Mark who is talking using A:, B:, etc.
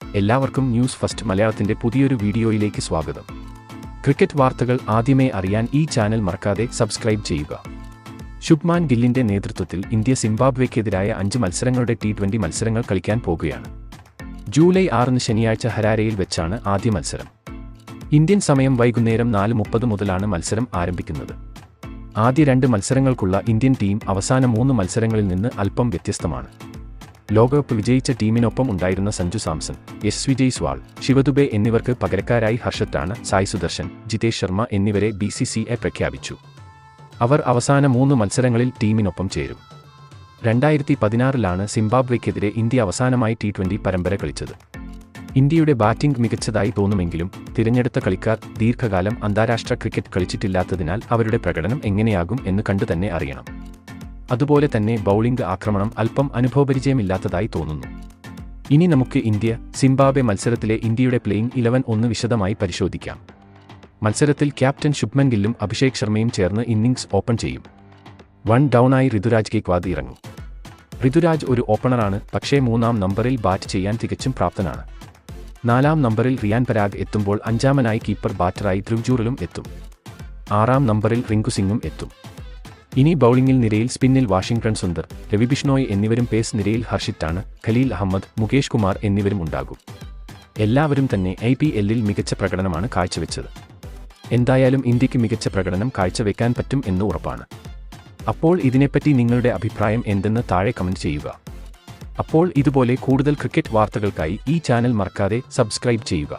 A: എല്ലാവർക്കും news first മലയാളത്തിന്റെ പുതിയൊരു വീഡിയോയിലേക്ക് സ്വാഗതം. ക്രിക്കറ്റ് വാർത്തകൾ ആദ്യമേ അറിയാൻ ഈ ചാനൽ മറക്കാതെ സബ്സ്ക്രൈബ് ചെയ്യുക. ശുഭ്മാൻ ഗില്ലിന്റെ നേതൃത്വത്തിൽ ഇന്ത്യ സിംബാബ്വേക്കെതിരായ 5 മത്സരങ്ങളുടെ T20 മത്സരങ്ങൾ കളിക്കാൻ പോകുകയാണ്. ജൂലൈ 6 ശനിയാഴ്ച ഹരാരെയിൽ വെച്ചാണ് ആദ്യ മത്സരം. ഇന്ത്യൻ സമയം വൈകുന്നേരം 4:30 മുതലാണ് മത്സരം ആരംഭിക്കുന്നത്. ആദ്യ 2 മത്സരങ്ങൾക്കുള്ള ഇന്ത്യൻ ടീം അവസാന 3 മത്സരങ്ങളിൽ നിന്ന് അല്പം വ്യത്യസ്തമാണ്. ലോകകപ്പ് വിജയിച്ച ടീമിനൊപ്പം ഉണ്ടായിരുന്ന സഞ്ജു സാംസൺ, എസ് ജയ്സ്വാൾ, ശിവദുബെ എന്നിവർക്ക് പകരക്കാരായി ഹർഷത് റാണ, സായ് സുദർശൻ, ജിതേഷ് ശർമ്മ എന്നിവരെ BCCI പ്രഖ്യാപിച്ചു. അവർ അവസാന 3 മത്സരങ്ങളിൽ ടീമിനൊപ്പം ചേരും. 2016 സിംബാബ്വേക്കെതിരെ ഇന്ത്യ അവസാനമായി T20 പരമ്പര കളിച്ചത്. ഇന്ത്യയുടെ ബാറ്റിംഗ് മികച്ചതായി തോന്നുമെങ്കിലും തിരഞ്ഞെടുത്ത കളിക്കാർ ദീർഘകാലം അന്താരാഷ്ട്ര ക്രിക്കറ്റ് കളിച്ചിട്ടില്ലാത്തതിനാൽ അവരുടെ പ്രകടനം എങ്ങനെയാകും എന്ന് കണ്ടു തന്നെ അറിയണം. അതുപോലെ തന്നെ ബൗളിംഗ് ആക്രമണം അല്പം അനുഭവപരിചയമില്ലാത്തതായി തോന്നുന്നു. ഇനി നമുക്ക് ഇന്ത്യ സിംബാബ്വെ മത്സരത്തിലെ ഇന്ത്യയുടെ പ്ലേയിങ് 11 ഒന്ന് വിശദമായി പരിശോധിക്കാം. മത്സരത്തിൽ ക്യാപ്റ്റൻ ശുഭ്മൻ ഗില്ലും അഭിഷേക് ശർമ്മയും ചേർന്ന് ഇന്നിംഗ്സ് ഓപ്പൺ ചെയ്യും. 1 ഡൗണായി ഋതുരാജ് ഗെയ്ക്വാദ് ഇറങ്ങും. ഋതുരാജ് ഒരു ഓപ്പണറാണ്, പക്ഷേ 3-ാം നമ്പറിൽ ബാറ്റ് ചെയ്യാൻ തികച്ചും പ്രാപ്തനാണ്. 4-ാം നമ്പറിൽ റിയാൻ പരാഗ് എത്തുമ്പോൾ 5-ാമനായി കീപ്പർ ബാറ്ററായി ധ്രുവ് ജൂറലും എത്തും. 6-ാം നമ്പറിൽ റിങ്കു സിംഗും എത്തും. ഇനി ബൗളിംഗിൽ നിരയിൽ സ്പിന്നിൽ വാഷിംഗ്ടൺ സുന്ദർ, രവി ബിഷ്ണോയ് എന്നിവരും പേസ് നിരയിൽ ഹർഷിത് റാണ, ഖലീൽ അഹമ്മദ്, മുകേഷ് കുമാർ എന്നിവരും ഉണ്ടാകും. എല്ലാവരും തന്നെ IPL-ൽ മികച്ച പ്രകടനമാണ് കാഴ്ചവെച്ചത്. എന്തായാലും ഇന്ത്യക്ക് മികച്ച പ്രകടനം കാഴ്ചവെക്കാൻ പറ്റും എന്ന് ഉറപ്പാണ്. അപ്പോൾ ഇതിനെപ്പറ്റി നിങ്ങളുടെ അഭിപ്രായം എന്തെന്ന് താഴെ കമന്റ് ചെയ്യുക. അപ്പോൾ ഇതുപോലെ കൂടുതൽ ക്രിക്കറ്റ് വാർത്തകൾക്കായി ഈ ചാനൽ മറക്കാതെ സബ്സ്ക്രൈബ് ചെയ്യുക.